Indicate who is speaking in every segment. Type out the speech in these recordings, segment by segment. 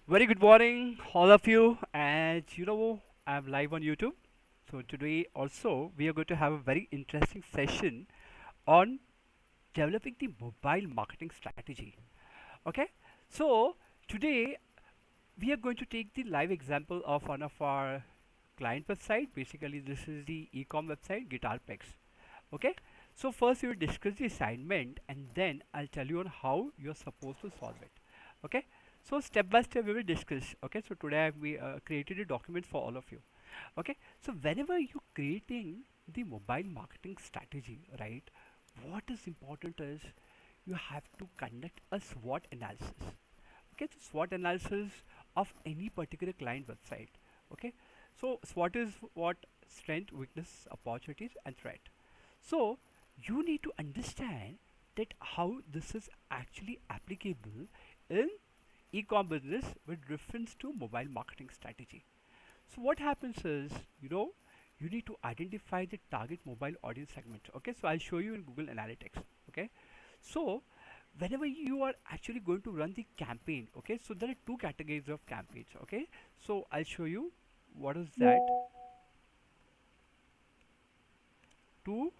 Speaker 1: Very good morning, all of you. And I'm live on YouTube. So today also we are going to have a very interesting session on developing the mobile marketing strategy. Okay. So today we are going to take the live example of one of our client website. Basically, this is the ecom website, Guitar Picks. Okay. So first we will discuss the assignment and then I'll tell you on how you're supposed to solve it. Okay. So step by step we will discuss. Okay. So today we created a document for all of you. Okay. So whenever you're creating the mobile marketing strategy, right, what is important is you have to conduct a SWOT analysis. Okay. So SWOT analysis of any particular client website. Okay. So SWOT is what strength, weakness, opportunities and threat. So you need to understand that how this is actually applicable in e-com business with reference to mobile marketing strategy. So what happens is, you need to identify the target mobile audience segment. Okay, so I'll show you in Google Analytics. Okay, so whenever you are actually going to run the campaign, okay, so there are two categories of campaigns. Okay, so I'll show you what is that. Two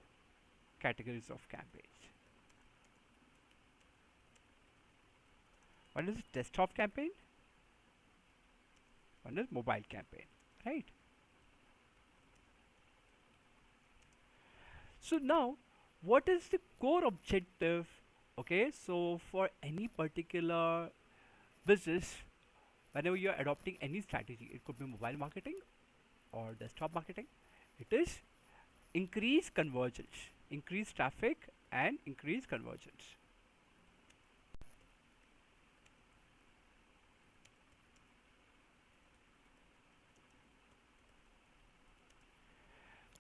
Speaker 1: categories of campaigns. One is desktop campaign, one is mobile campaign, right? So now, what is the core objective? Okay, so for any particular business, whenever you are adopting any strategy, it could be mobile marketing or desktop marketing, it is increase convergence, increase traffic and increase convergence.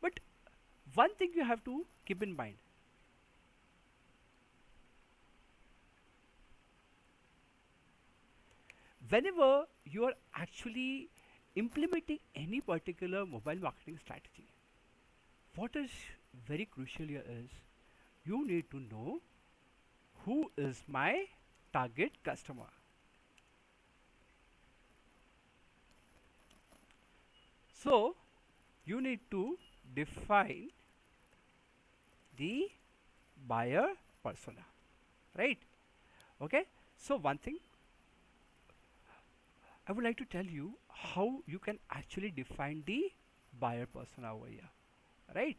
Speaker 1: But one thing you have to keep in mind, whenever you are actually implementing any particular mobile marketing strategy, what is very crucial here is you need to know who is my target customer. So you need to define the buyer persona, right? Okay, so one thing I would like to tell you how you can actually define the buyer persona over here, right?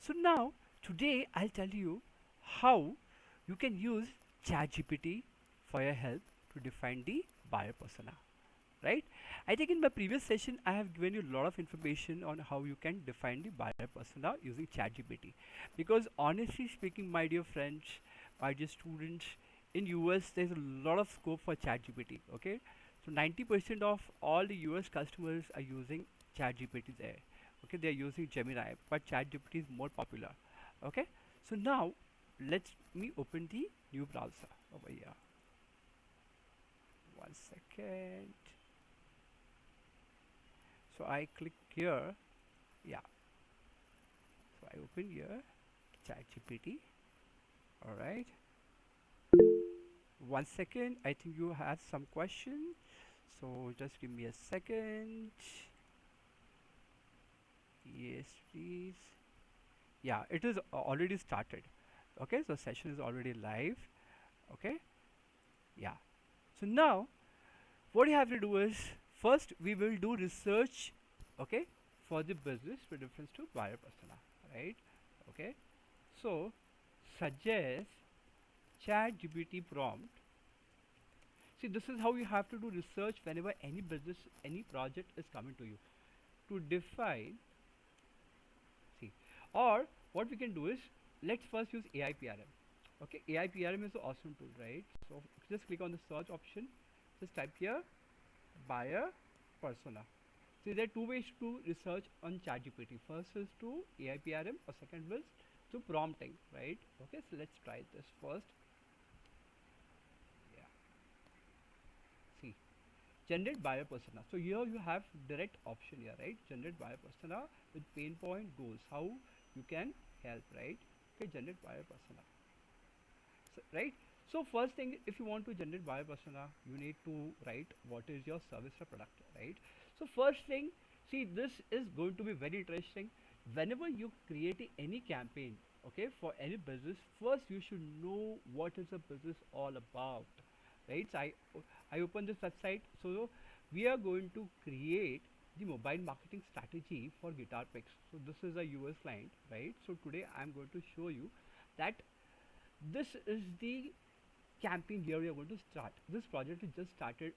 Speaker 1: So now today I'll tell you how you can use ChatGPT for your help to define the buyer persona, right? I think in my previous session I have given you a lot of information on how you can define the buyer persona using ChatGPT. Because honestly speaking, my dear friends, my dear students, in US there's a lot of scope for ChatGPT. Okay, so 90% of all the US customers are using ChatGPT there. Okay, they're using Gemini, but ChatGPT is more popular. Okay, so now let me open the new browser over here. One second. So I click here. Yeah, so I open here ChatGPT. All right, one second, I think you have some question, so just give me a second. Yes, please. Yeah, it is already started. Okay, so session is already live. Okay, yeah. So now what you have to do is, first we will do research, okay, for the business with reference to buyer persona, right? Okay, so suggest chat gpt prompt. See, this is how you have to do research whenever any business, any project is coming to you to define. See, or what we can do is, let's first use AIPRM. Okay, AIPRM is an awesome tool, right? So just click on the search option, just type here buyer persona. See, there are two ways to research on ChatGPT. First is to AIPRM, or second is to prompting, right? Okay, so let's try this first. Yeah, see, generate buyer persona. So here you have direct option here, right? Generate buyer persona with pain point goals, how you can help, right? Okay, generate buyer persona. So, right, So first thing, if you want to generate buyer persona, you need to write what is your service or product, right? So first thing, see, this is going to be very interesting. Whenever you create any campaign, okay, for any business, first you should know what is the business all about, right? So I open this website. So we are going to create the mobile marketing strategy for guitar picks. So this is a US client, right? So today I'm going to show you that this is the campaign here we are going to start. This project is just started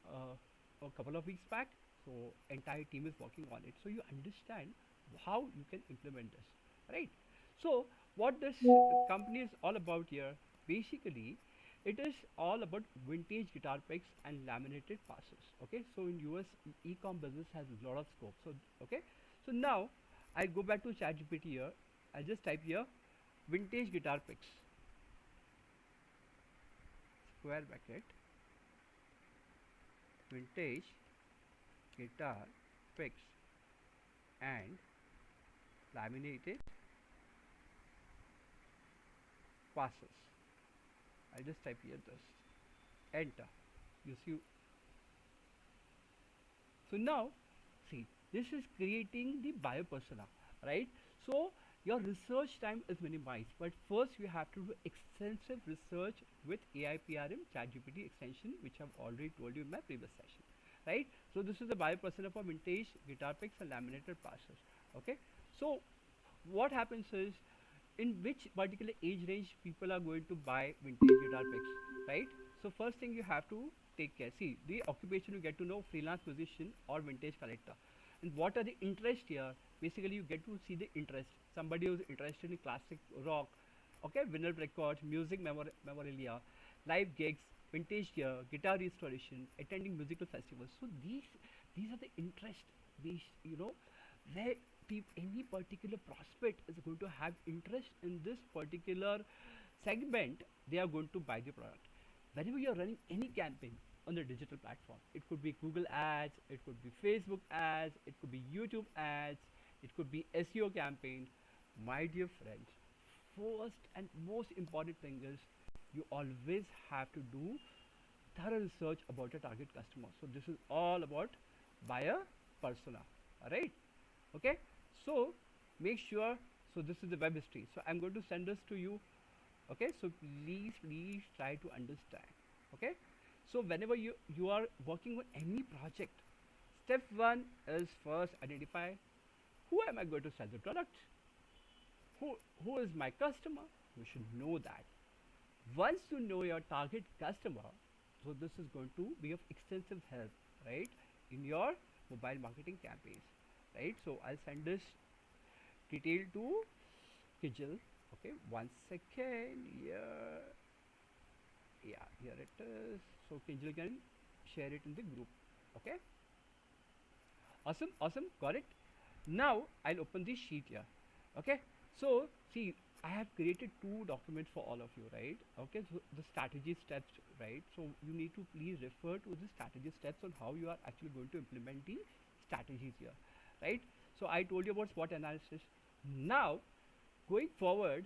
Speaker 1: a couple of weeks back, so entire team is working on it. So you understand how you can implement this, right? So what this company is all about here, basically, it is all about vintage guitar picks and laminated passes. Okay, so in US, e-com business has a lot of scope. So okay, so now I go back to ChatGPT here. I just type here vintage guitar picks, square bracket, vintage guitar picks and laminated passes. I'll just type here this, enter. You see, so now see, this is creating the buyer persona, right? So your research time is minimized, but first you have to do extensive research with AIPRM ChatGPT extension, which I've already told you in my previous session, right? So this is the buyer persona for vintage guitar picks and laminated passes. Okay, so what happens is, in which particular age range people are going to buy vintage guitar picks, right? So first thing you have to take care. See, the occupation you get to know freelance musician or vintage collector. And what are the interest here? Basically, you get to see the interest. Somebody who's interested in classic rock, okay, vinyl records, music memorabilia, live gigs, vintage gear, guitar restoration, attending musical festivals. So these are the interest based, where any particular prospect is going to have interest in this particular segment, they are going to buy the product. Whenever you are running any campaign on the digital platform, it could be Google ads, it could be Facebook ads, it could be YouTube ads, it could be SEO campaign. My dear friends, first and most important thing is you always have to do thorough research about your target customer. So this is all about buyer persona, all right? Okay, so make sure, so this is the web history, so I'm going to send this to you. Okay, so please try to understand. Okay, so whenever you are working on any project, step one is first identify who am I going to sell the product, who is my customer. You should know that. Once you know your target customer, so this is going to be of extensive help, right, in your mobile marketing campaigns, right? So I'll send this detail to Kijil. Okay, 1 second. Yeah, here it is. So Kijil can share it in the group. Okay, awesome, got it. Now I'll open this sheet here. Okay, so see, I have created two documents for all of you, right? Okay, so the strategy steps, right? So you need to please refer to the strategy steps on how you are actually going to implement the strategies here, right? So I told you about SWOT analysis. Now going forward,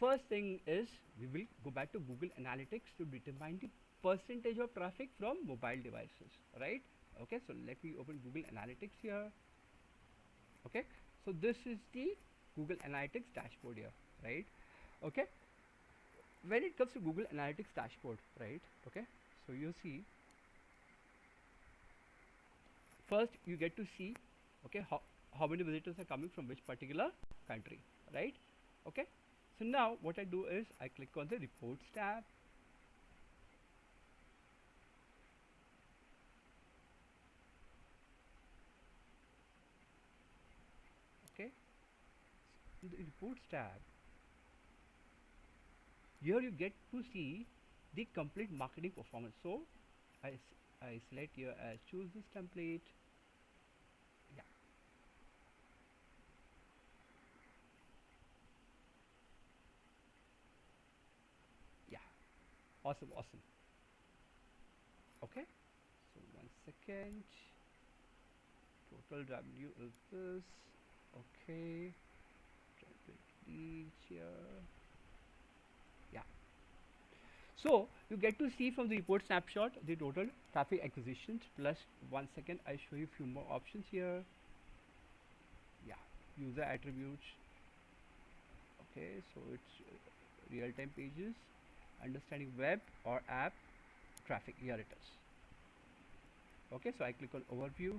Speaker 1: first thing is we will go back to Google Analytics to determine the percentage of traffic from mobile devices, right? Okay, so let me open Google Analytics here. Okay, so this is the Google Analytics dashboard here, right? Okay, when it comes to Google Analytics dashboard, right? Okay, so you see, first you get to see, okay, how many visitors are coming from which particular country, right? Okay, so now what I do is I click on the reports tab. Okay, in the reports tab, here you get to see the complete marketing performance. So I select here as choose this template. Yeah, yeah, awesome. Okay, so 1 second. Total revenue is this. Okay, template reach here. Yeah, So you get to see from the report snapshot the total traffic acquisitions plus 1 second. I'll show you a few more options here. Yeah, user attributes. Okay, so it's real-time pages, understanding web or app traffic. Here it is. Okay, so I click on overview.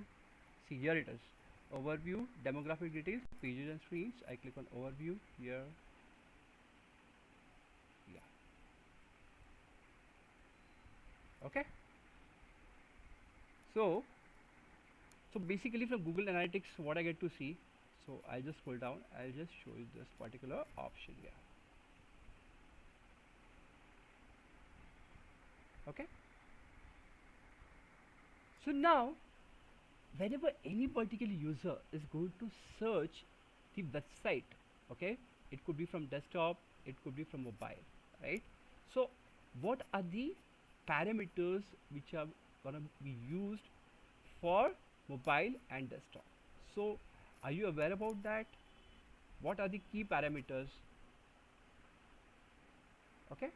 Speaker 1: See, here it is. Overview, demographic details, pages and screens. I click on overview here. Yeah. Okay. So basically from Google Analytics, what I get to see. So I'll just scroll down. I'll just show you this particular option here. Okay. So now, whenever any particular user is going to search the website, okay, it could be from desktop, it could be from mobile, right? So what are the parameters which are going to be used for mobile and desktop? So are you aware about that? What are the key parameters? Okay,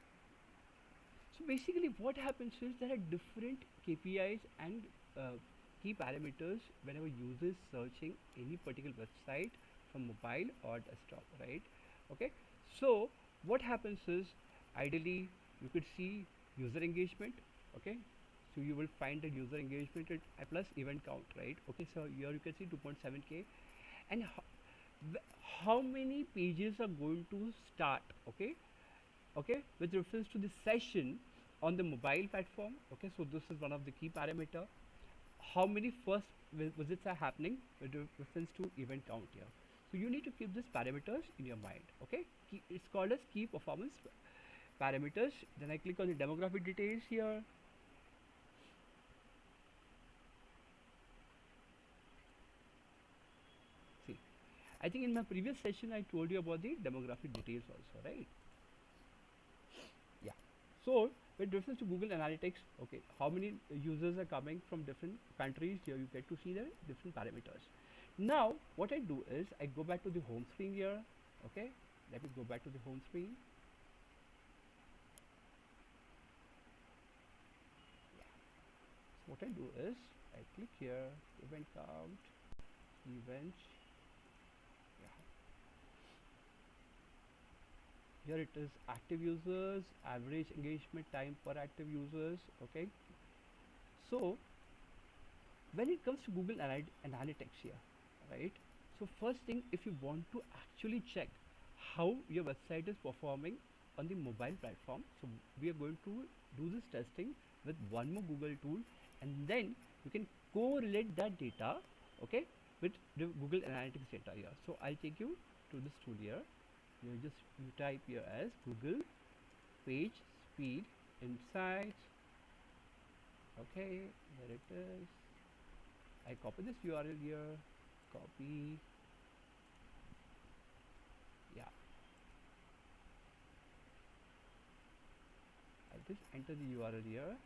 Speaker 1: so basically what happens is there are different KPIs and key parameters whenever users searching any particular website from mobile or desktop, right? Okay, so what happens is ideally you could see user engagement. Okay, so you will find the user engagement at plus event count, right? Okay, so here you can see 2.7k and how many pages are going to start. Okay, okay, with reference to the session on the mobile platform. Okay, so this is one of the key parameter. How many first visits are happening with reference to event count here. So you need to keep these parameters in your mind. Okay, it's called as key performance parameters. Then I click on the demographic details here. See, I think in my previous session I told you about the demographic details also, right? Yeah. So with reference to Google Analytics, okay, how many users are coming from different countries? Here you get to see the different parameters. Now what I do is I go back to the home screen here. Okay, let me go back to the home screen. So what I do is I click here, event count, events. Yeah. Here it is active users, average engagement time per active users. Okay, so when it comes to Google Analytics here, right? So first thing, if you want to actually check how your website is performing on the mobile platform, so we are going to do this testing with one more Google tool, and then you can correlate that data, okay, with the Google Analytics data here. So I'll take you to this tool here. You type here as Google page speed insights. Okay, there it is. I copy this URL here, copy, yeah, I just enter the URL here,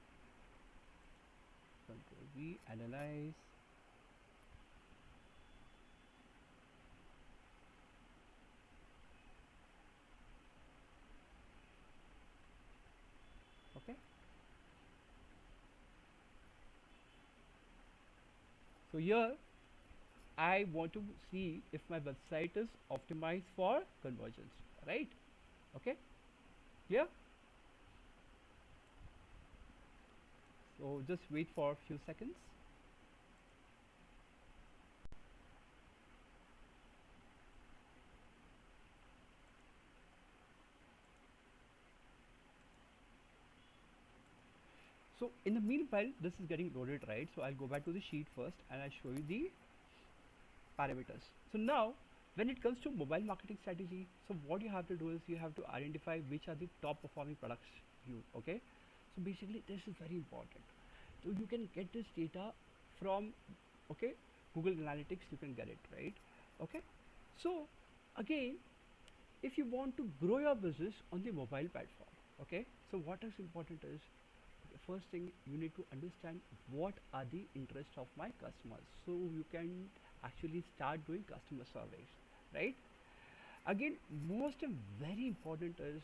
Speaker 1: Control V, analyze, okay. So here I want to see if my website is optimized for conversions, right? Okay, here. So just wait for a few seconds. So in the meanwhile, this is getting loaded, right? So I'll go back to the sheet first and I'll show you the parameters. So now when it comes to mobile marketing strategy, so what you have to do is you have to identify which are the top performing products you, okay? So basically this is very important. So you can get this data from, okay, Google Analytics, you can get it, right? Okay, so again, if you want to grow your business on the mobile platform, okay, so what is important is the first thing you need to understand what are the interests of my customers, so you can actually start doing customer surveys, right? Again, most and very important is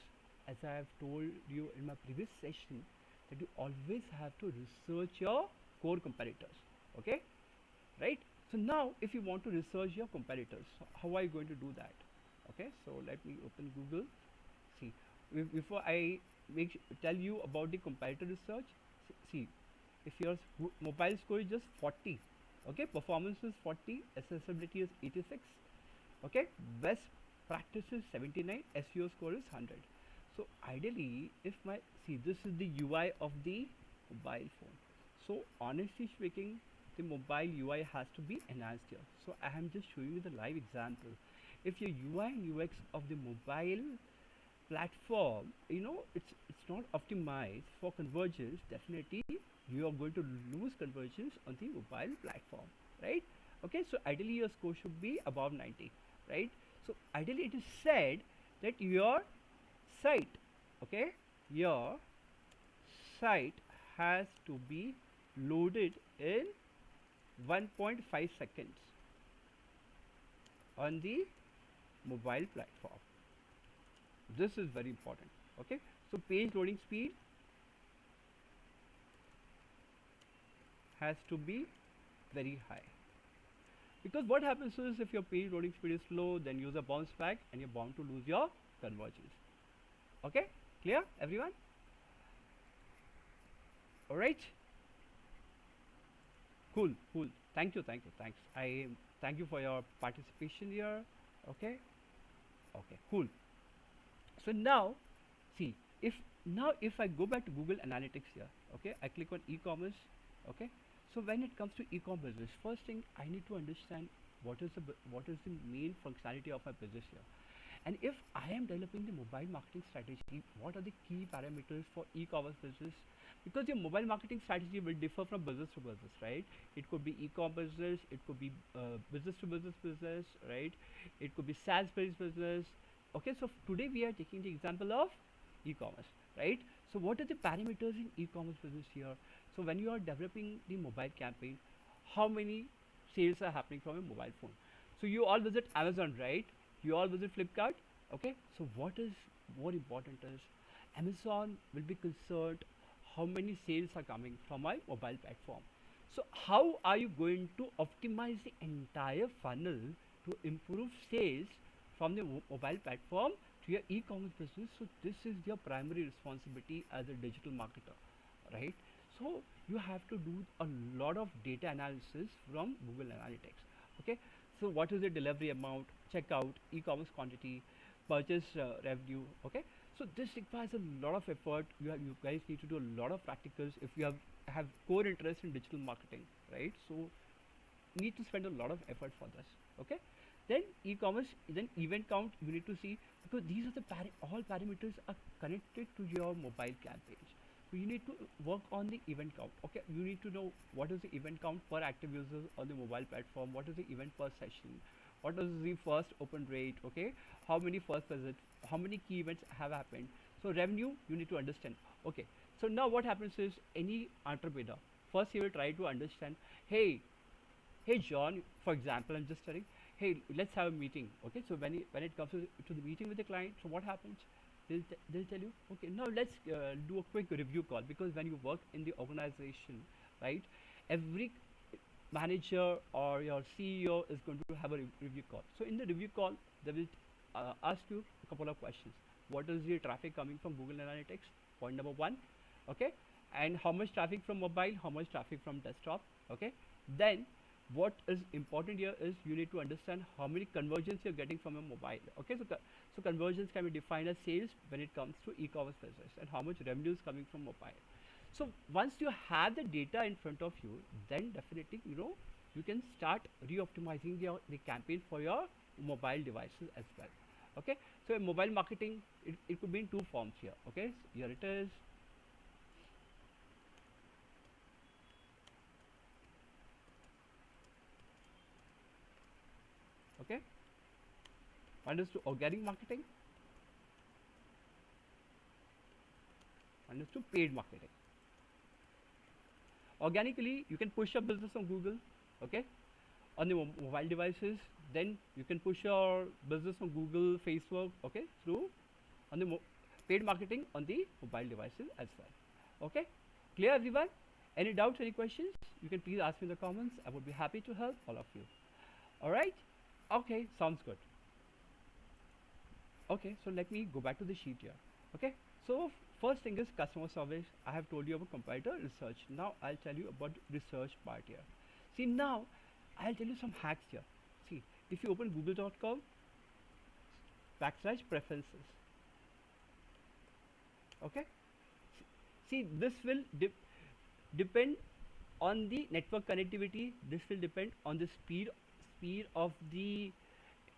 Speaker 1: as I have told you in my previous session, that you always have to research your core competitors. Okay, right? So now, if you want to research your competitors, so how are you going to do that? Okay, so let me open Google. See, before I tell you about the competitor research, see, if your mobile score is just 40, okay, performance is 40, accessibility is 86, okay, best practice is 79, SEO score is 100. So ideally, if my see, this is the UI of the mobile phone. So honestly speaking, the mobile UI has to be enhanced here. So I am just showing you the live example. If your UI and UX of the mobile platform, it's not optimized for convergence, definitely you are going to lose convergence on the mobile platform, right? Okay, so ideally your score should be above 90, right? So ideally it is said that your site, okay, your site has to be loaded in 1.5 seconds on the mobile platform. This is very important. Okay, so page loading speed has to be very high, because what happens is, if your page loading speed is slow, then user bounce back and you're bound to lose your conversions. Okay, clear everyone? All right, cool. Thank you, thanks. I thank you for your participation here. Okay, okay, cool. So now, see, if I go back to Google Analytics here, okay, I click on e-commerce, okay. So when it comes to e-commerce business, first thing I need to understand what is the main functionality of my business here. And if I am developing the mobile marketing strategy, what are the key parameters for e-commerce business? Because your mobile marketing strategy will differ from business to business, right? It could be e-commerce business, it could be business to business, right? It could be SaaS based business. Okay, so today we are taking the example of e-commerce, right? So what are the parameters in e-commerce business here? So when you are developing the mobile campaign, how many sales are happening from a mobile phone? So you all visit Amazon, right? You all visit Flipkart. Okay, so what is more important is, Amazon will be concerned how many sales are coming from my mobile platform. So how are you going to optimize the entire funnel to improve sales from the mobile platform to your e-commerce business? So this is your primary responsibility as a digital marketer, right? So you have to do a lot of data analysis from Google Analytics. Okay, so what is the delivery amount, checkout, e-commerce quantity, purchase revenue? Okay, so this requires a lot of effort. You guys need to do a lot of practicals if you have core interest in digital marketing, right? So need to spend a lot of effort for this. Okay, then e-commerce, then event count you need to see, because these are the all parameters are connected to your mobile campaigns. So you need to work on the event count. Okay, you need to know what is the event count per active user on the mobile platform, what is the event per session, what is the first open rate, okay, how many first visits, how many key events have happened. So revenue you need to understand. Okay, so now what happens is, any entrepreneur, first he will try to understand, hey John, for example, I'm just telling, hey, let's have a meeting. Okay, so when it comes to the meeting with the client, so what happens? They'll tell you, okay, now let's do a quick review call, because when you work in the organization, right, every manager or your CEO is going to have a review call. So in the review call, they will ask you a couple of questions. What is the traffic coming from Google Analytics? Point number one, okay, and how much traffic from mobile, how much traffic from desktop, okay. Then what is important here is, you need to understand how many conversions you're getting from a mobile. Okay, so conversions can be defined as sales when it comes to e-commerce business, and how much revenue is coming from mobile. So once you have the data in front of you, then definitely you can start re-optimizing the campaign for your mobile devices as well. Okay, so in mobile marketing, it could be in two forms here. Okay, so here it is. Okay, one is to organic marketing, one is to paid marketing. Organically, you can push your business on Google, okay, on the mobile devices. Then you can push your business on Google, Facebook, okay, through on the paid marketing on the mobile devices as well. Okay, clear everyone? Any doubts, any questions? You can please ask me in the comments. I would be happy to help all of you. All right? Okay, sounds good. Okay, so let me go back to the sheet here. Okay, so first thing is customer service. I have told you about competitor research. Now I'll tell you about research part here. See, now I'll tell you some hacks here. See, if you open google.com backslash preferences, okay, see, this will depend on the network connectivity. This will depend on the speed of the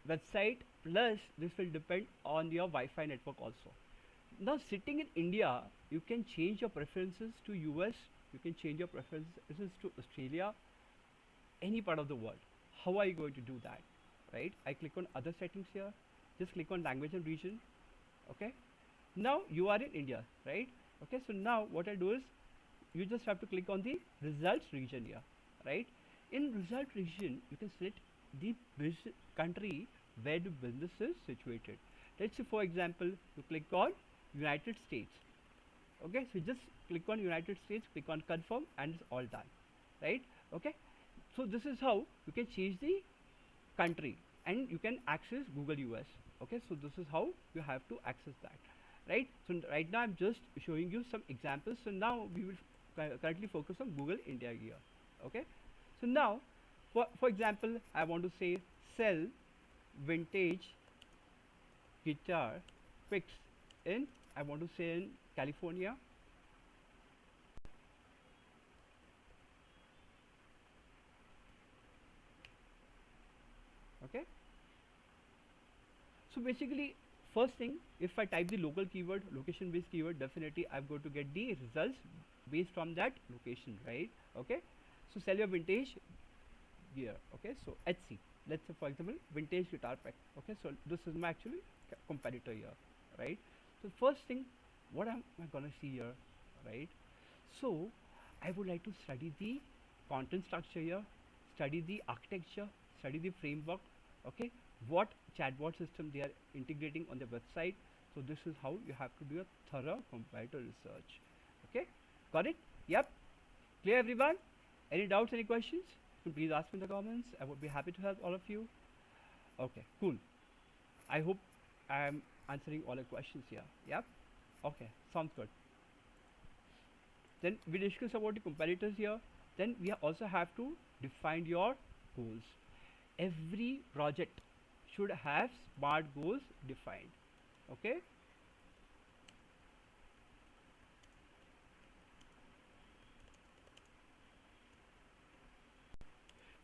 Speaker 1: website, plus this will depend on your Wi-Fi network also. Now sitting in India, you can change your preferences to US, you can change your preferences to Australia, any part of the world. How are you going to do that? Right, I click on other settings here, just click on language and region. Okay, now you are in India, right? Okay, so now what I do is you just have to click on the results region here, right? In result region you can select the country where the business is situated. Let's say for example you click on United States. Okay, so just click on United States, click on confirm, and it's all done, right? Okay, so this is how you can change the country and you can access Google US. Okay, so this is how you have to access that, right? So right now I'm just showing you some examples. So now we will currently focus on Google India here. Okay, so now for example I want to say sell vintage guitar picks in, I want to say in California. Okay, so basically first thing, if I type the local keyword, location based keyword, definitely I'm going to get the results based from that location, right? Okay, so sell your vintage gear. Okay, so Etsy, let's say for example vintage guitar pick. Okay, so this is my actually competitor here, right? So first thing, what am I gonna see here, right? So I would like to study the content structure here, study the architecture, study the framework. Okay, what chatbot system they are integrating on their website. So this is how you have to do a thorough competitor research. Okay, got it? Yep, clear everyone? Any doubts, any questions? You can please ask me in the comments. I would be happy to help all of you. Okay, cool. I hope I am answering all the questions here. Yep, okay, sounds good. Then we discuss about the competitors here. Then we also have to define your goals. Every project should have SMART goals defined. Okay,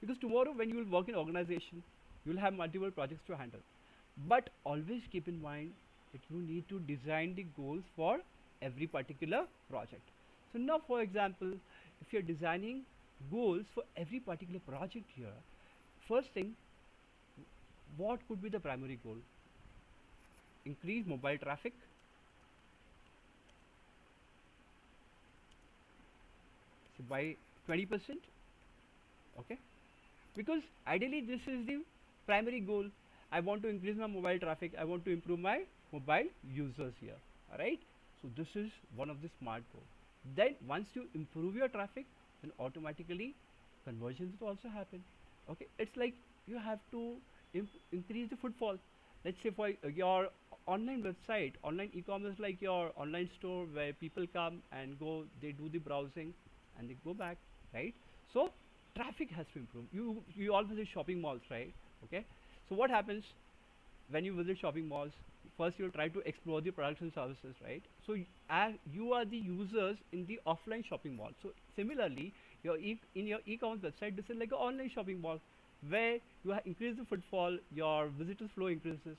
Speaker 1: because tomorrow when you will work in organization, you will have multiple projects to handle, but always keep in mind that you need to design the goals for every particular project. So now for example, if you're designing goals for every particular project here, first thing, what could be the primary goal? Increase mobile traffic, so by 20%. Okay, because ideally this is the primary goal. I want to increase my mobile traffic, I want to improve my mobile users here. Alright, so this is one of the SMART goal. Then once you improve your traffic, then automatically conversions will also happen. Okay, it's like you have to increase the footfall. Let's say for your online website, online e-commerce, like your online store where people come and go, they do the browsing and they go back, right? So traffic has to improve. You all visit shopping malls, right? Okay, so what happens when you visit shopping malls? First you'll try to explore the products and services, right? So as you are the users in the offline shopping mall, so similarly in your e-commerce website, this is like an online shopping mall where you increase the footfall, your visitors flow increases.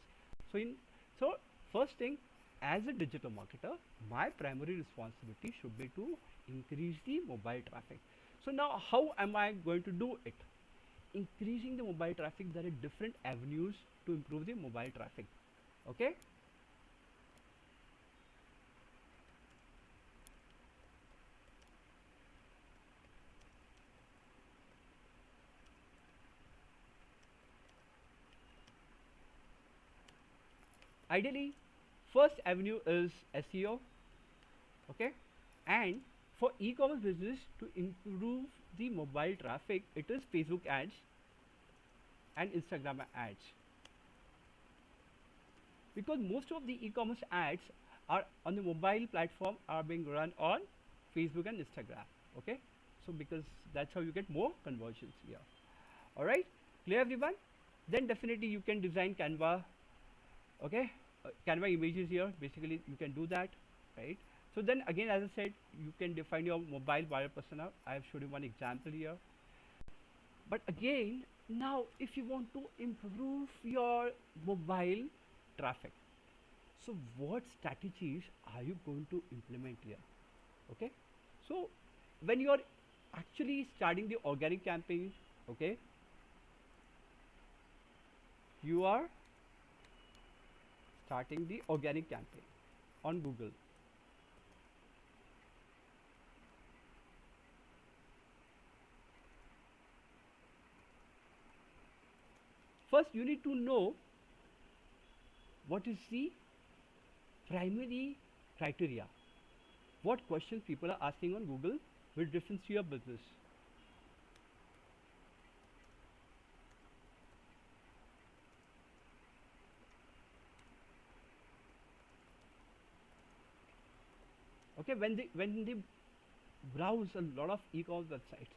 Speaker 1: So first thing, as a digital marketer, my primary responsibility should be to increase the mobile traffic. So now how am I going to do it? Increasing the mobile traffic, there are different avenues to improve the mobile traffic. Okay, ideally First avenue is SEO, okay, and for e-commerce business to improve the mobile traffic, it is Facebook ads and Instagram ads, because most of the e-commerce ads are on the mobile platform are being run on Facebook and Instagram, okay. So because that's how you get more conversions here. All right, clear everyone? Then definitely you can design Canva, okay. Canva images here, basically you can do that, right? So then again, as I said, you can define your mobile buyer persona. I have showed you one example here. But again, now if you want to improve your mobile traffic, so what strategies are you going to implement here? Okay, so when you are actually starting the organic campaign, okay, you are starting the organic campaign on Google. First, you need to know what is the primary criteria. What questions people are asking on Google with reference to your business. Okay, when they browse a lot of e-commerce websites.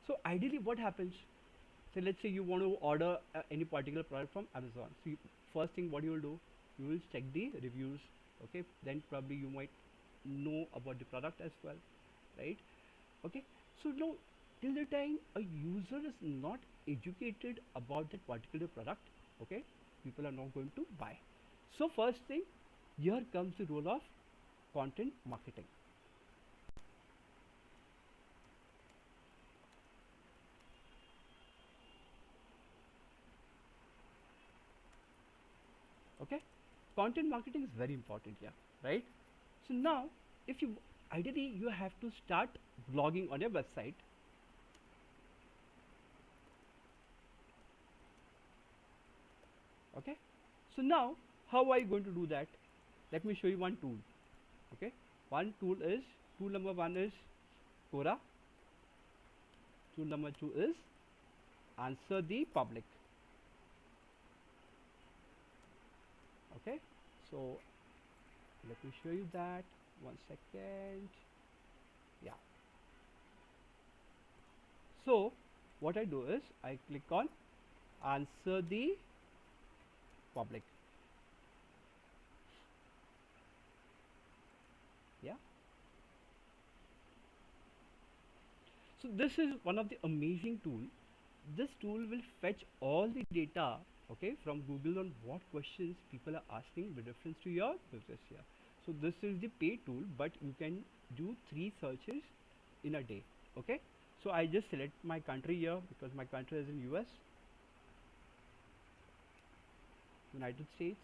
Speaker 1: So ideally, what happens? So let's say you want to order any particular product from Amazon. So first thing what you will do, you will check the reviews. Okay, then probably you might know about the product as well, right? Okay, so now till the time a user is not educated about that particular product, okay, people are not going to buy. So first thing, here comes the role of content marketing. Okay, content marketing is very important here, right? So now if you ideally you have to start blogging on your website. Okay, so now how are you going to do that? Let me show you one tool. Okay, one tool is, tool number one is Quora, tool number two is Answer the Public. Okay, so let me show you that, one second. Yeah, so what I do is I click on Answer the Public. Yeah, so this is one of the amazing tool. This tool will fetch all the data, okay, from Google on what questions people are asking with reference to your business here. So this is the paid tool, but you can do 3 searches in a day. Okay, so I just select my country here because my country is in US, United States.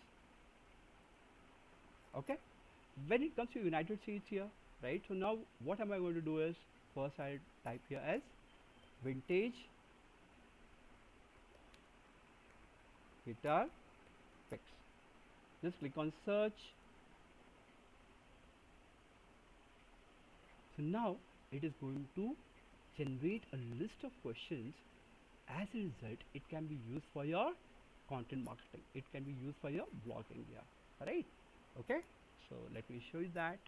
Speaker 1: Okay, when it comes to United States here, right, so now what am I going to do is, first I type here as vintage guitar picks. Just click on search. So now it is going to generate a list of questions. As a result, it can be used for your content marketing, it can be used for your blogging here, right? Okay, so let me show you that.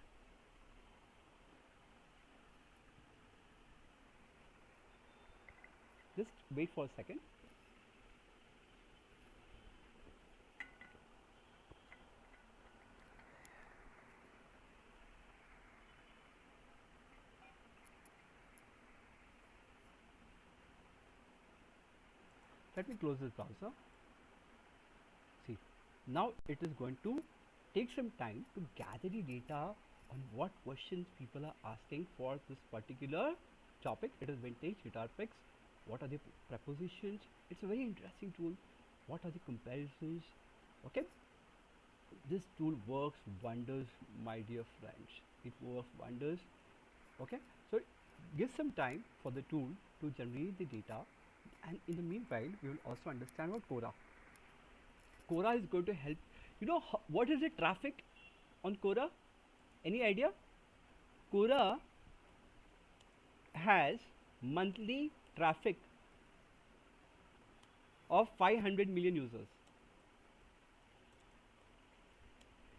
Speaker 1: Just wait for a second. Let me close this browser. See, now it is going to take some time to gather the data on what questions people are asking for this particular topic. It is vintage guitar picks. What are the prepositions? It's a very interesting tool. What are the comparisons? Okay, this tool works wonders, my dear friends. It works wonders. Okay, so give some time for the tool to generate the data, and in the meanwhile we will also understand about Quora. Quora is going to help You know what is the traffic on Quora? Any idea? Quora has monthly traffic of 500 million users.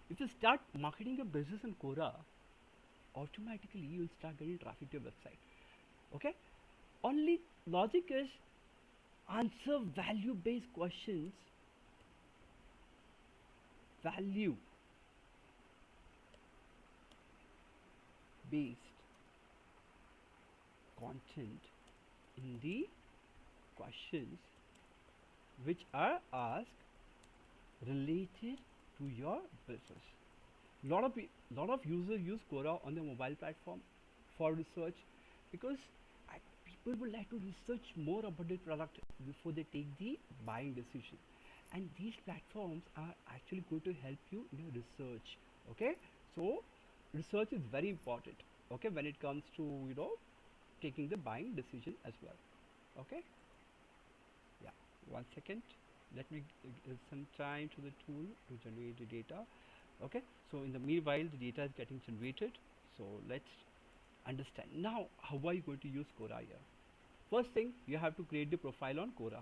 Speaker 1: If you start marketing your business on Quora, automatically you'll start getting traffic to your website. Okay? Only logic is answer value based questions, value based content in the questions which are asked related to your business. Lot of users use Quora on their mobile platform for research because people would like to research more about the product before they take the buying decision. And these platforms are actually going to help you in your research. Okay, so research is very important. Okay, when it comes to taking the buying decision as well. Okay, yeah. 1 second. Let me give some time to the tool to generate the data. Okay, so in the meanwhile the data is getting generated, so let's understand now how are you going to use Quora here. First thing, you have to create the profile on Quora.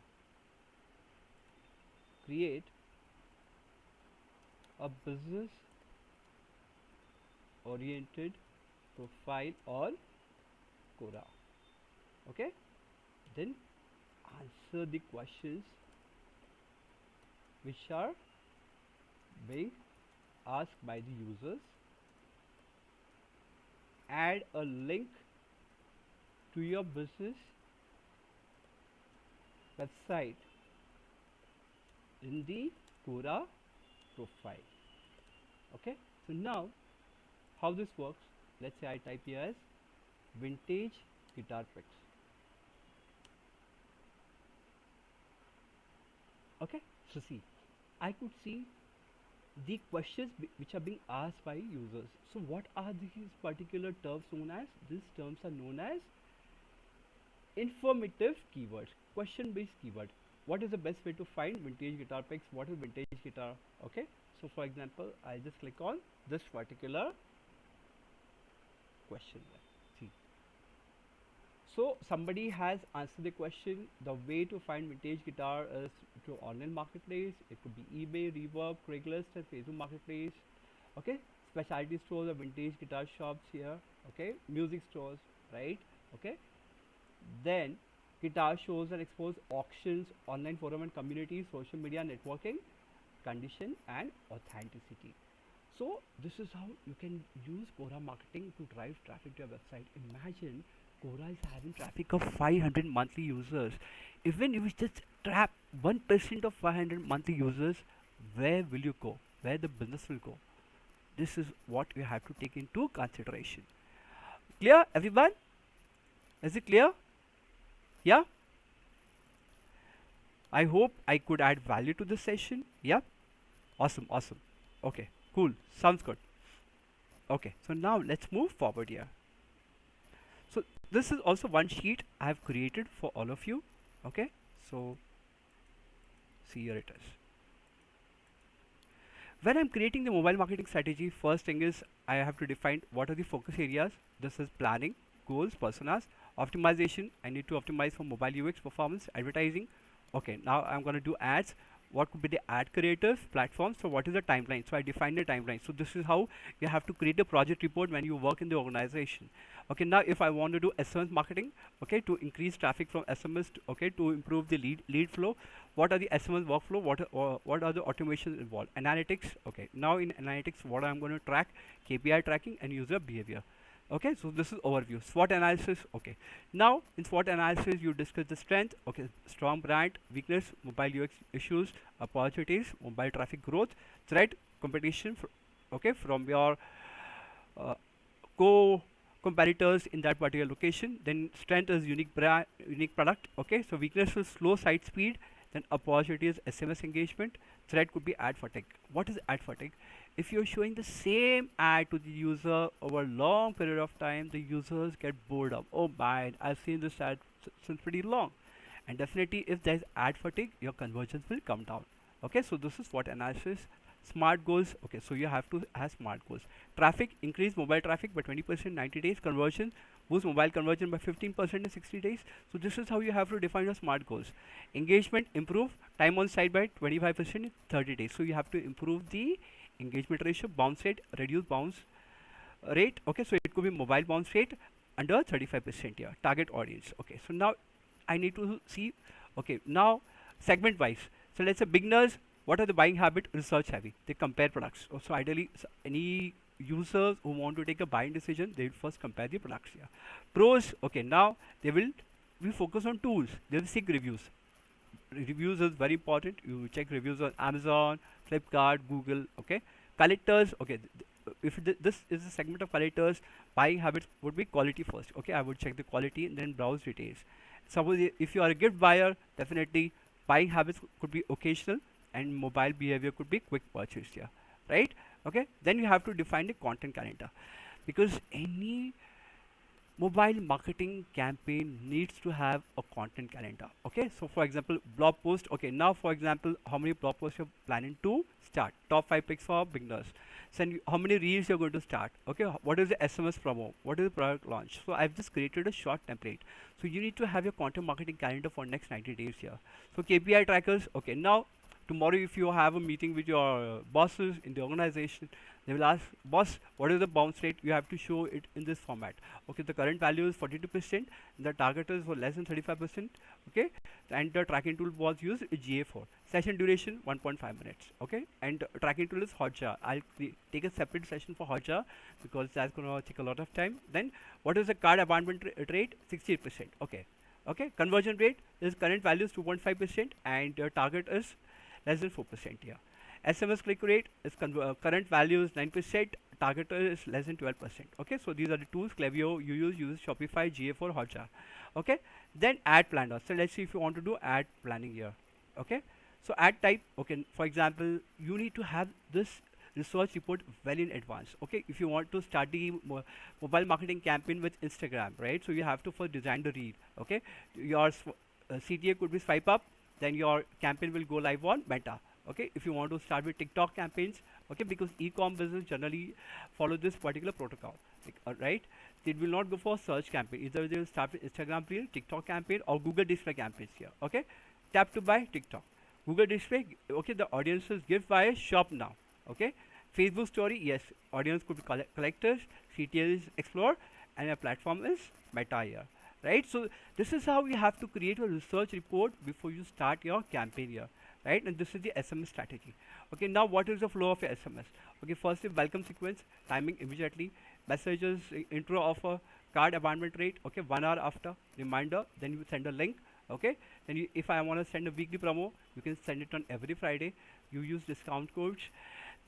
Speaker 1: Create a business oriented profile on Quora. Okay, then answer the questions which are being asked by the users. Add a link to your business website in the Quora profile. Okay, so now how this works, let's say I type here as vintage guitar picks. Okay, so see, I could see the questions which are being asked by users. So what are these particular terms known as? These terms are known as informative keywords, question based keyword. What is the best way to find vintage guitar picks? What is vintage guitar? Okay, so for example I just click on this particular question there. See, so somebody has answered the question. The way to find vintage guitar is to online marketplace. It could be eBay, Reverb, Craigslist, and Facebook Marketplace. Okay, specialty stores or vintage guitar shops here. Okay, music stores, right? Okay, then guitar shows and expos, auctions, online forum and communities, social media networking, condition and authenticity. So this is how you can use Quora marketing to drive traffic to your website. Imagine Quora is having traffic of 500 monthly users. Even if you just trap 1% of 500 monthly users, where will you go? Where the business will go? This is what you have to take into consideration. Clear, everyone? Is it clear? Yeah? I hope I could add value to this session. Yeah? Awesome, awesome. Okay, cool. Sounds good. Okay, so now let's move forward here. So this is also one sheet I have created for all of you. Okay, so see, here it is. When I'm creating the mobile marketing strategy, first thing is I have to define what are the focus areas. This is planning, goals, personas, optimization. I need to optimize for mobile UX, performance, advertising. Okay, now I'm going to do ads. What could be the ad creative platforms? So what is the timeline? So I define the timeline. So this is how you have to create a project report when you work in the organization. Okay, now if I want to do SMS marketing, okay, to increase traffic from SMS, okay, to improve the lead flow, what are the SMS workflow? What are the automations involved? Analytics. Okay, now in analytics, what I'm going to track? KPI tracking and user behavior. Okay, so this is overview. SWOT analysis. Okay, now in SWOT analysis you discuss the strength. Okay, strong brand, weakness, mobile UX issues, opportunities, mobile traffic growth, threat, competition. Okay, from your co competitors in that particular location. Then strength is unique brand, unique product. Okay, so weakness is slow site speed. Then opportunity is SMS engagement. Threat could be ad fatigue. What is ad fatigue? If you're showing the same ad to the user over a long period of time, the users get bored of. Oh man, I've seen this ad since pretty long. And definitely if there's ad fatigue, your conversions will come down. Okay, so this is SWOT analysis. Smart goals, okay, so you have to have smart goals. Traffic, increase mobile traffic by 20% 90 days. Conversion, boost mobile conversion by 15% in 60 days. So this is how you have to define your smart goals. Engagement, improve time on site by 25% in 30 days. So you have to improve the engagement ratio. Bounce rate, reduce bounce rate, okay, so it could be mobile bounce rate under 35% here. Target audience, okay, so now I need to see, okay, now segment wise. So let's say beginners, what are the buying habit? Research heavy, they compare products. So ideally any users who want to take a buying decision, they will first compare the products here. Pros, okay, now they will we focus on tools, they will seek reviews. Reviews is very important. You check reviews on Amazon, Flipkart, Google, okay. Collectors, okay, if this is a segment of collectors, buying habits would be quality first, okay. I would check the quality and then browse details. Suppose if you are a gift buyer, definitely buying habits could be occasional and mobile behavior could be quick purchase here, right? Okay, then you have to define the content calendar, because any mobile marketing campaign needs to have a content calendar, okay. So for example, blog post, okay, now for example, how many blog posts you're planning to start, top 5 picks for beginners. Send you, how many reels you're going to start, okay. What is the SMS promo, what is the product launch. So I've just created a short template. So you need to have your content marketing calendar for next 90 days here. So KPI trackers, okay, now tomorrow if you have a meeting with your bosses in the organization, they will ask, boss, what is the bounce rate? You have to show it in this format. Okay, the current value is 42%, the target is for less than 35%, okay, and the tracking tool was used is GA4. Session duration 1.5 minutes, okay, and tracking tool is Hotjar. I'll take a separate session for Hotjar because that's going to take a lot of time. Then what is the card abandonment rate? 68%, okay. Okay, conversion rate is current value is 2.5% and target is less than 4% here. SMS click rate is current value is 9%, target is less than 12%. Okay, so these are the tools. Klaviyo you use Shopify, GA4, Hotjar. Okay, then ad planner. So let's see if you want to do ad planning here. Okay, so ad type. Okay, for example, you need to have this research report well in advance. Okay, if you want to start the mobile marketing campaign with Instagram, right? So you have to first design the reel. Okay, your CTA could be swipe up, then your campaign will go live on Meta. Okay, if you want to start with TikTok campaigns, okay, because e-com business generally follow this particular protocol, like, right? They will not go for search campaign. Either they will start with Instagram reel, TikTok campaign, or Google display campaigns here. Okay, tap to buy TikTok, Google display. Okay, the audiences give buy shop now. Okay, Facebook story, yes, audience could be collectors, CTA is explore, and your platform is Meta here, right? So this is how you have to create a research report before you start your campaign here, right? And this is the SMS strategy. Okay, now what is the flow of your SMS? Okay, first the welcome sequence, timing immediately, messages, intro offer, card abandonment rate, okay, 1 hour after, reminder, then you send a link. Okay, then you, if I want to send a weekly promo, you can send it on every Friday. You use discount codes.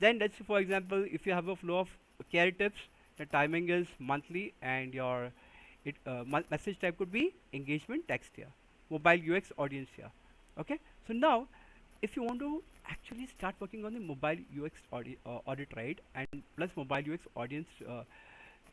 Speaker 1: Then let's say for example, if you have a flow of care tips, the timing is monthly and your message type could be engagement text here, mobile UX audience here. Okay, so now if you want to actually start working on the mobile UX audit, right, and plus mobile UX audience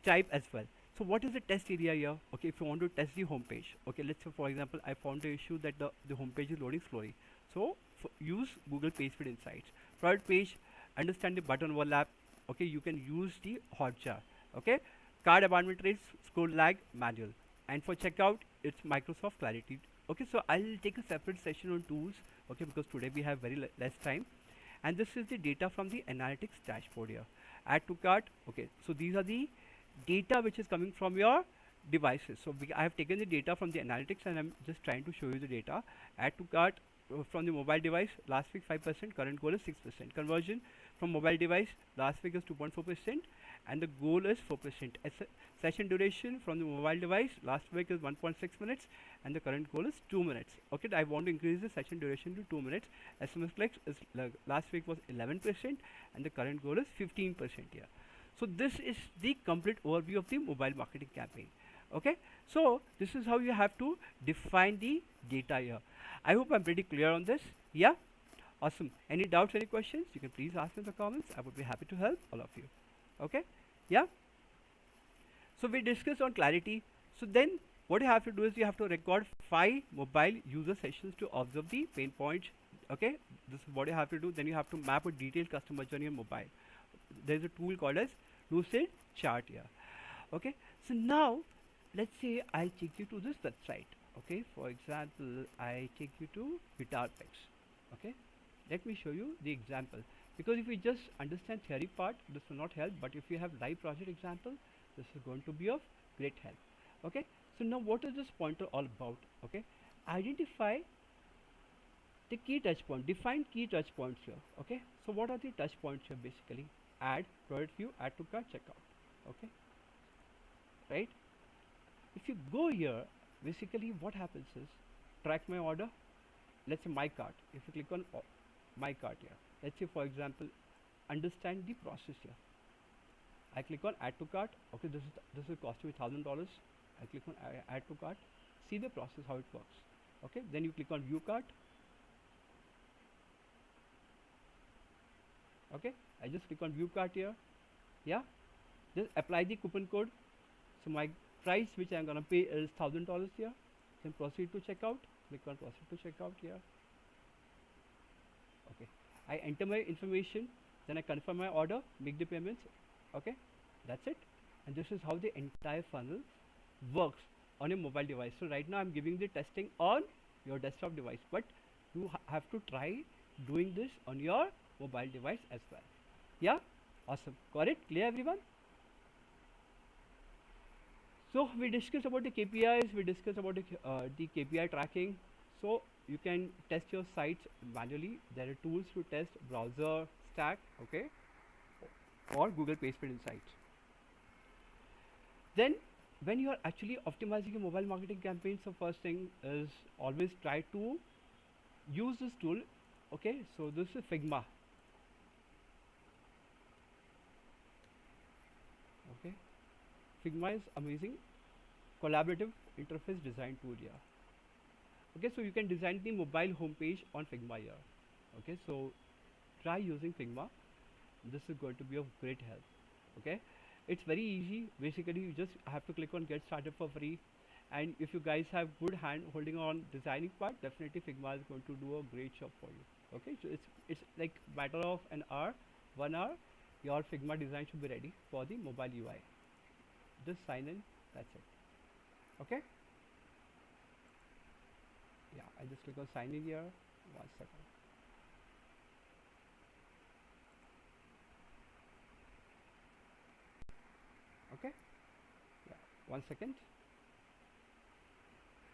Speaker 1: type as well. So what is the test area here? Okay, if you want to test the home page, okay, let's say for example, I found the issue that the home page is loading slowly. So use Google Page Speed Insights. Product page, understand the button overlap. Okay, you can use the Hotjar. Okay, card abandonment rates, scroll lag, manual, and for checkout, it's Microsoft Clarity. Okay, so I'll take a separate session on tools. Okay, because today we have very less time, and this is the data from the analytics dashboard here. Add to cart. Okay, so these are the data which is coming from your devices. So I have taken the data from the analytics and I'm just trying to show you the data. Add to cart from the mobile device, last week 5%, current goal is 6%. Conversion from mobile device, last week is 2.4% and the goal is 4%. Session duration from the mobile device, last week is 1.6 minutes and the current goal is 2 minutes. Okay, I want to increase the session duration to 2 minutes. SMS clicks is last week was 11% and the current goal is 15% here. So this is the complete overview of the mobile marketing campaign. Okay, so this is how you have to define the data here. I hope I'm pretty clear on this. Yeah, awesome. Any doubts, any questions, you can please ask in the comments. I would be happy to help all of you. Okay, yeah. So we discussed on clarity. So then what you have to do is you have to record 5 mobile user sessions to observe the pain points Okay, this is what you have to do. Then you have to map a detailed customer journey on mobile. There is a tool called as Lucid Chart here. Okay, so now let's say I take you to this website. Okay, for example, I take you to guitar picks. Okay, let me show you the example, because if we just understand theory part, this will not help, but if you have live project example, this is going to be of great help. Okay, so now what is this pointer all about? Okay, identify the key touch point, define key touch points here. Okay, so what are the touch points here? Basically, add, product view, add to cart, checkout. Okay, right? If you go here, basically what happens is track my order. Let's say my cart. If you click on my cart here, let's say for example, understand the process here. I click on add to cart. Okay, this will cost you $1,000. I click on add to cart. See the process how it works. Okay, then you click on view cart. Okay, I just click on view cart here. Yeah, just apply the coupon code. So my price which I'm gonna pay is $1,000 here. Then proceed to checkout. Click on proceed to checkout here. Okay, I enter my information, then I confirm my order, make the payments. Okay, that's it. And this is how the entire funnel works on a mobile device. So right now I'm giving the testing on your desktop device, but you have to try doing this on your mobile device as well. Yeah, awesome. Got it? Clear, everyone? So we discussed about the KPIs, we discussed about the KPI tracking. So you can test your sites manually. There are tools to test browser stack, okay, or Google PageSpeed Insights. Then when you are actually optimizing your mobile marketing campaign, so first thing is always try to use this tool. Okay, so this is Figma. Okay, Figma is amazing collaborative interface design tool here. Okay, so you can design the mobile homepage on Figma here. Okay, so try using Figma. This is going to be of great help. Okay, it's very easy. Basically, you just have to click on get started for free. And if you guys have good hand holding on designing part, definitely Figma is going to do a great job for you. Okay, so it's like matter of an hour, 1 hour, your Figma design should be ready for the mobile UI. Just sign in. That's it. Okay. Yeah, I just click on sign in here. 1 second. Okay. Yeah, 1 second.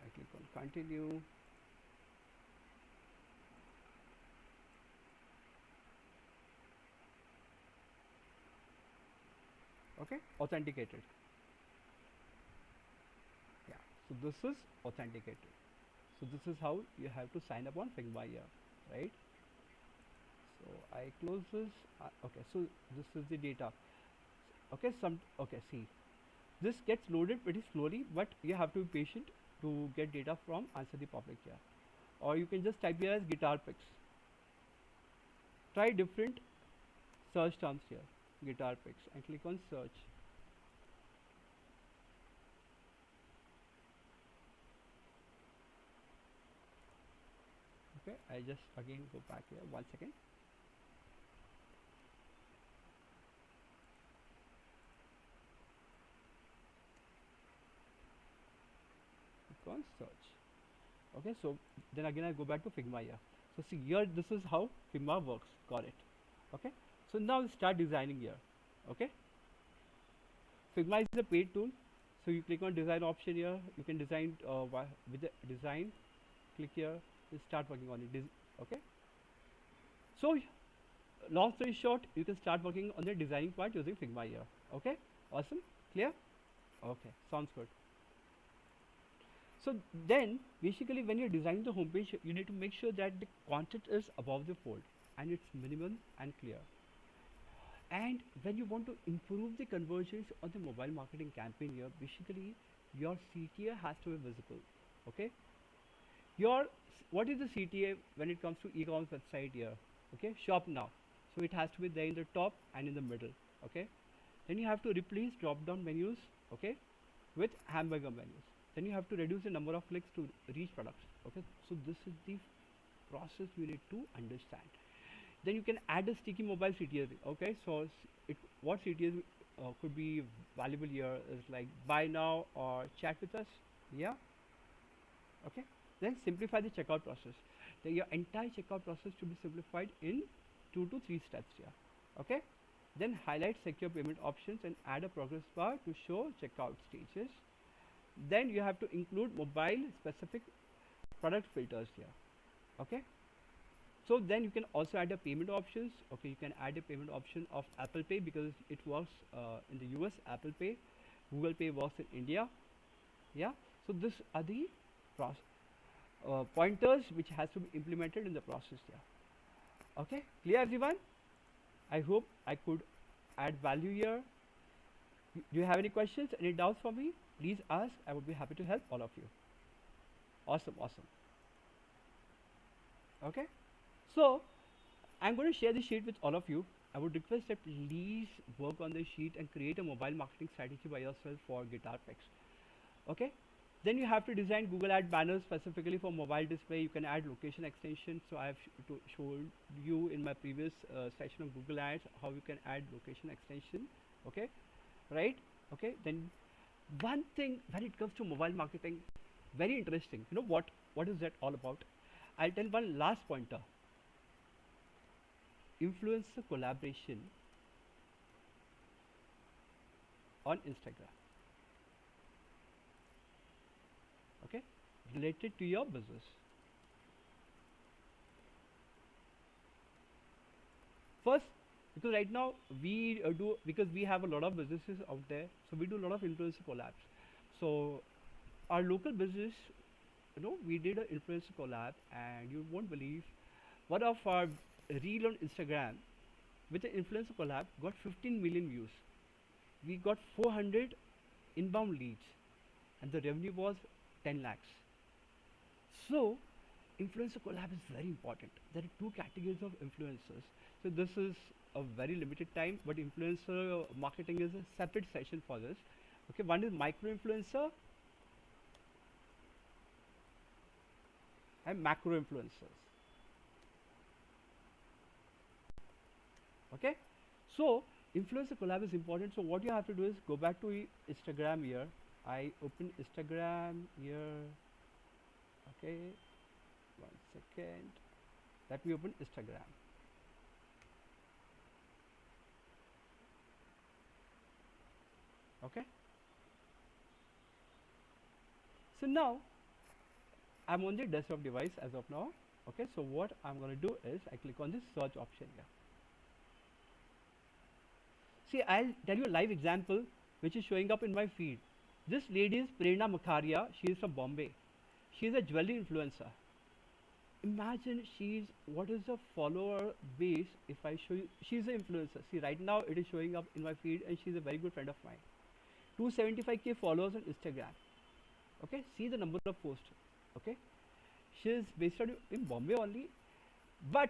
Speaker 1: I click on continue. Okay, authenticated. Yeah, so this is authenticated. So this is how you have to sign up on Figma here, right? So I close this. Okay, so this is the data. Okay, okay, see, this gets loaded pretty slowly, but you have to be patient to get data from answer the public here. Or you can just type here as guitar picks. Try different search terms here, guitar picks, and click on search. Okay, I just again go back here. 1 second. Click on search. Okay, so then again I go back to Figma here. So see here, this is how Figma works. Got it? Okay, so now start designing here. Okay, Figma is a paid tool, so you click on design option here. You can design with the design. Click here. You start working on it. Okay, so long story short, you can start working on the designing part using Figma here. Okay, awesome, clear? Okay, sounds good. So then basically when you're designing the homepage, you need to make sure that the content is above the fold and it's minimal and clear. And when you want to improve the conversions on the mobile marketing campaign here, basically your CTA has to be visible. Okay, your what is the CTA when it comes to e-commerce website here? Okay, shop now, so it has to be there in the top and in the middle. Okay, then you have to replace drop down menus, okay, with hamburger menus. Then you have to reduce the number of clicks to reach products. Okay, so this is the process you need to understand. Then you can add a sticky mobile CTS. Okay, so what CTS could be valuable here is like buy now or chat with us. Yeah. Okay. Then simplify the checkout process. Then your entire checkout process to be simplified in 2 to 3 steps here. Okay. Then highlight secure payment options and add a progress bar to show checkout stages. Then you have to include mobile specific product filters here. Okay. So then you can also add a payment options. Okay, you can add a payment option of Apple Pay because it works in the US. Apple Pay, Google Pay works in India. Yeah. So these are the pointers which has to be implemented in the process here. Okay, clear everyone? I hope I could add value here. Do you have any questions, any doubts for me? Please ask. I would be happy to help all of you. Awesome, awesome. Okay. So I'm going to share the sheet with all of you. I would request that please work on the sheet and create a mobile marketing strategy by yourself for guitar picks. Okay. Then you have to design Google Ad banners specifically for mobile display. You can add location extensions. So I have showed you in my previous session of Google Ads how you can add location extension. Okay, right? Okay. Then one thing when it comes to mobile marketing, very interesting. You know what is that all about? I'll tell one last pointer. Influencer collaboration on Instagram. Okay, related to your business. First, because right now we do because we have a lot of businesses out there, so we do a lot of influencer collabs. So our local business, we did an influencer collab, and you won't believe one of our reel on Instagram with the influencer collab got 15 million views. We got 400 inbound leads, and the revenue was 10 lakhs. So influencer collab is very important. There are two categories of influencers. So this is a very limited time, but influencer marketing is a separate session for this. Okay, one is micro influencer and macro influencers. Okay, so influencer collab is important. So what you have to do is go back to Instagram here. I open Instagram here. Okay, 1 second. Let me open Instagram. Okay, so now I'm on the desktop device as of now. Okay, so what I'm going to do is I click on this search option here. See, I'll tell you a live example which is showing up in my feed. This lady is Prerna Makharia. She is from Bombay. She is a jewelry influencer. Imagine what is the follower base if I show you. She's an influencer. See, right now it is showing up in my feed, and she's a very good friend of mine. 275k followers on Instagram. Okay, see the number of posts. Okay, she is based out in Bombay only. But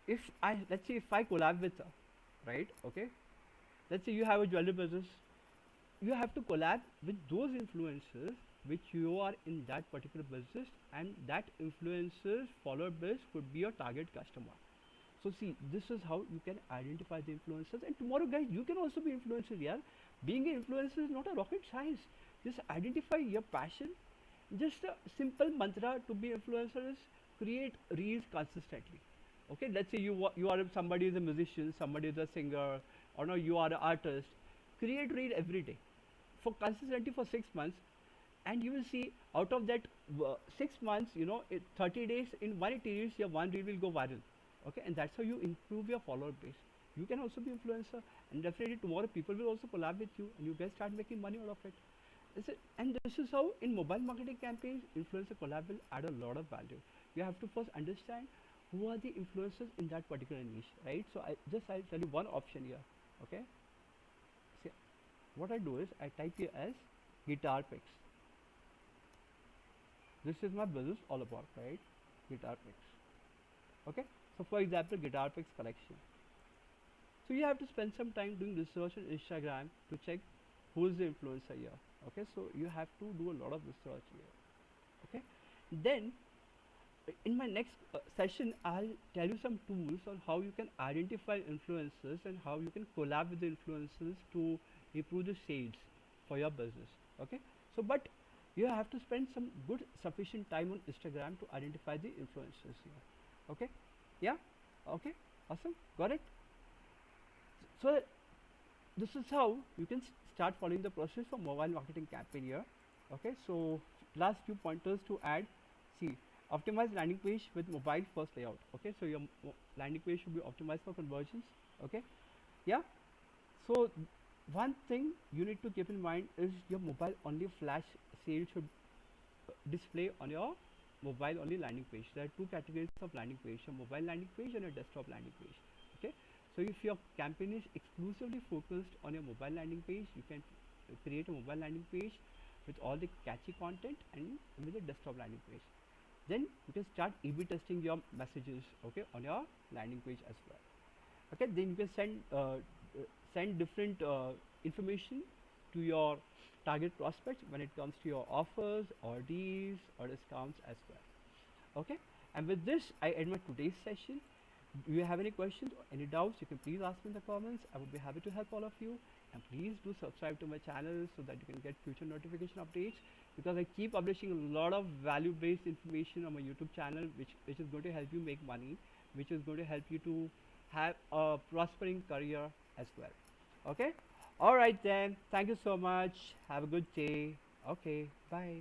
Speaker 1: let's say if I collab with her, right? Okay, let's say you have a jewelry business, you have to collab with those influencers which you are in that particular business, and that influencer's follower base could be your target customer. So see, this is how you can identify the influencers, and tomorrow guys you can also be influencer. Yeah, being an influencer is not a rocket science. Just identify your passion. Just a simple mantra to be influencer is create reels consistently. Okay, let's say you are somebody is a musician, somebody is a singer, or no, you are an artist. Create reel every day for consistently for 6 months, and you will see out of that 6 months, 30 days, in 180 days your one reel will go viral. Okay, and that's how you improve your follower base. You can also be influencer, and definitely tomorrow people will also collab with you, and you guys start making money out of it. And this is how in mobile marketing campaigns influencer collab will add a lot of value. You have to first understand who are the influencers in that particular niche, right? So I'll tell you one option here. Okay, see, what I do is I type here as guitar picks. This is my business all about, right? Guitar picks. Okay, so for example, guitar picks collection. So you have to spend some time doing research on Instagram to check who is the influencer here. Okay, so you have to do a lot of research here. Okay, then in my next session, I'll tell you some tools on how you can identify influencers and how you can collab with the influencers to improve the sales for your business. Okay, so but you have to spend some good sufficient time on Instagram to identify the influencers here. Okay, yeah, okay, awesome, got it. So this is how you can start following the process for mobile marketing campaign here. Okay, so last few pointers to add. See, optimize landing page with mobile first layout. Okay, so your landing page should be optimized for conversions. Okay, yeah. So one thing you need to keep in mind is your mobile only flash sale should display on your mobile only landing page. There are two categories of landing page: your mobile landing page and your desktop landing page. Okay, so if your campaign is exclusively focused on your mobile landing page, you can create a mobile landing page with all the catchy content and with a desktop landing page. Then you can start A/B testing your messages, okay, on your landing page as well. Okay, then you can send different information to your target prospects when it comes to your offers or deals or discounts as well. Okay, and with this I end my today's session. Do you have any questions or any doubts? You can please ask me in the comments. I would be happy to help all of you. And please do subscribe to my channel so that you can get future notification updates, because I keep publishing a lot of value based information on my YouTube channel, which is going to help you make money, which is going to help you to have a prospering career as well. Okay, all right then, thank you so much, have a good day. Okay, bye.